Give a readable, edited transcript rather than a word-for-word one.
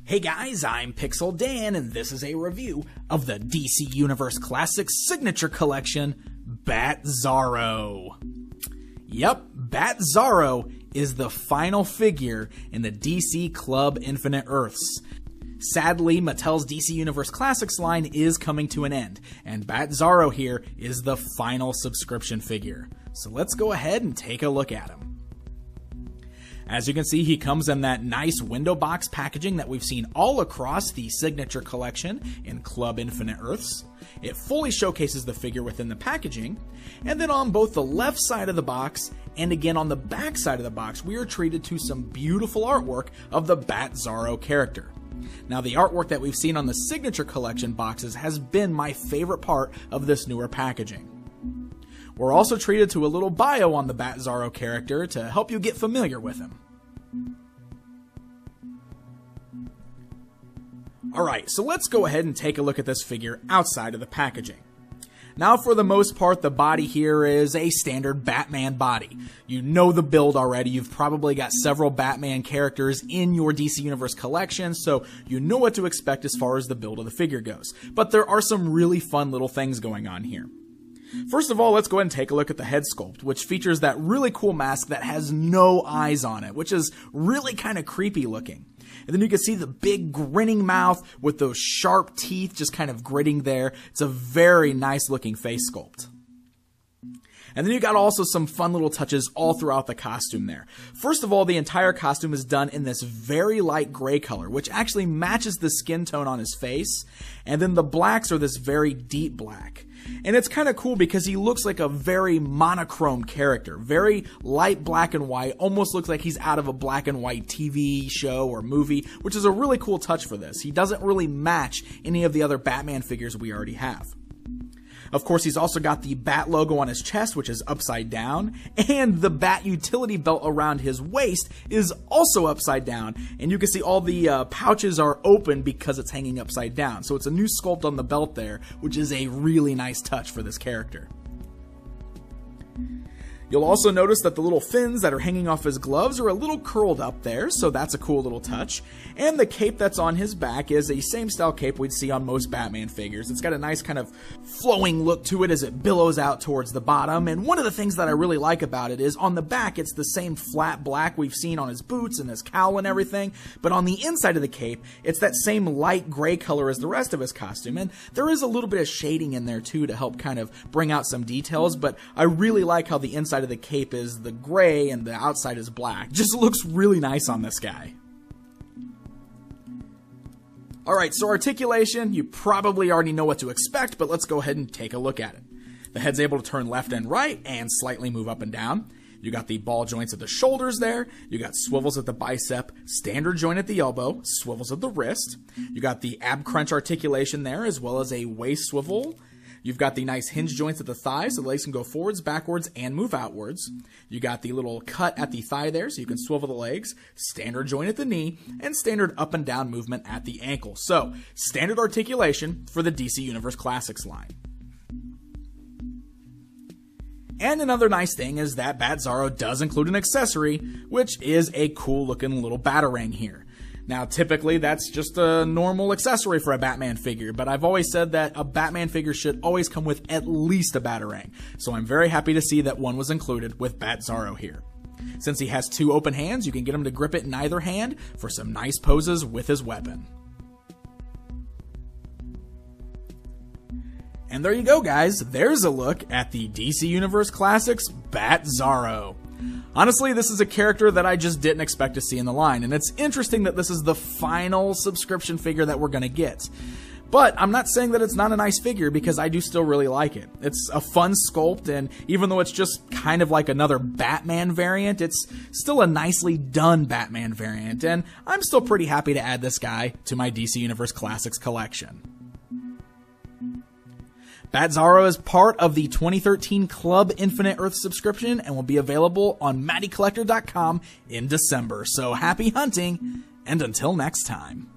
Hey guys, I'm Pixel Dan, and this is a review of the DC Universe Classics Signature Collection, Batzarro. Yep, Batzarro is the final figure in the DC Club Infinite Earths. Sadly, Mattel's DC Universe Classics line is coming to an end, and Batzarro here is the final subscription figure. So let's go ahead and take a look at him. As you can see, he comes in that nice window box packaging that we've seen all across the Signature Collection in Club Infinite Earths. It fully showcases the figure within the packaging, and then on both the left side of the box and again on the back side of the box, we are treated to some beautiful artwork of the Batzarro character. Now, the artwork that we've seen on the Signature Collection boxes has been my favorite part of this newer packaging. We're also treated to a little bio on the Batzarro character to help you get familiar with him. Alright, so let's go ahead and take a look at this figure outside of the packaging. Now, for the most part, the body here is a standard Batman body. You know the build already. You've probably got several Batman characters in your DC Universe collection, so you know what to expect as far as the build of the figure goes. But there are some really fun little things going on here. First of all, let's go ahead and take a look at the head sculpt, which features that really cool mask that has no eyes on it, which is really kind of creepy looking. And then you can see the big grinning mouth with those sharp teeth just kind of gritting there. It's a very nice looking face sculpt. And then you got also some fun little touches all throughout the costume there. First of all, the entire costume is done in this very light gray color, which actually matches the skin tone on his face. And then the blacks are this very deep black. And it's kind of cool because he looks like a very monochrome character. Very light black and white, almost looks like he's out of a black and white TV show or movie, which is a really cool touch for this. He doesn't really match any of the other Batman figures we already have. Of course, he's also got the Bat logo on his chest, which is upside down, and the Bat utility belt around his waist is also upside down, and you can see all the pouches are open because it's hanging upside down. So it's a new sculpt on the belt there, which is a really nice touch for this character. You'll also notice that the little fins that are hanging off his gloves are a little curled up there, so that's a cool little touch. And the cape that's on his back is a same style cape we'd see on most Batman figures. It's got a nice kind of flowing look to it as it billows out towards the bottom. And one of the things that I really like about it is on the back, it's the same flat black we've seen on his boots and his cowl and everything. But on the inside of the cape, it's that same light gray color as the rest of his costume. And there is a little bit of shading in there too to help kind of bring out some details. But I really like how the inside of the cape is the gray and the outside is black. Just looks really nice on this guy. Alright, so articulation, you probably already know what to expect, but let's go ahead and take a look at it. The head's able to turn left and right and slightly move up and down. You got the ball joints at the shoulders there. You got swivels at the bicep, standard joint at the elbow, swivels at the wrist. You got the ab crunch articulation there, as well as a waist swivel. You've got the nice hinge joints at the thighs, so the legs can go forwards, backwards, and move outwards. You got the little cut at the thigh there, so you can swivel the legs, standard joint at the knee, and standard up and down movement at the ankle. So, standard articulation for the DC Universe Classics line. And another nice thing is that Batzarro does include an accessory, which is a cool looking little Batarang here. Now, typically, that's just a normal accessory for a Batman figure, but I've always said that a Batman figure should always come with at least a Batarang, so I'm very happy to see that one was included with Batzarro here. Since he has two open hands, you can get him to grip it in either hand for some nice poses with his weapon. And there you go, guys. There's a look at the DC Universe Classics Batzarro. Honestly, this is a character that I just didn't expect to see in the line, and it's interesting that this is the final subscription figure that we're going to get. But I'm not saying that it's not a nice figure, because I do still really like it. It's a fun sculpt, and even though it's just kind of like another Batman variant, it's still a nicely done Batman variant, and I'm still pretty happy to add this guy to my DC Universe Classics collection. Batzarro is part of the 2013 Club Infinite Earth subscription and will be available on MattyCollector.com in December. So happy hunting, and until next time.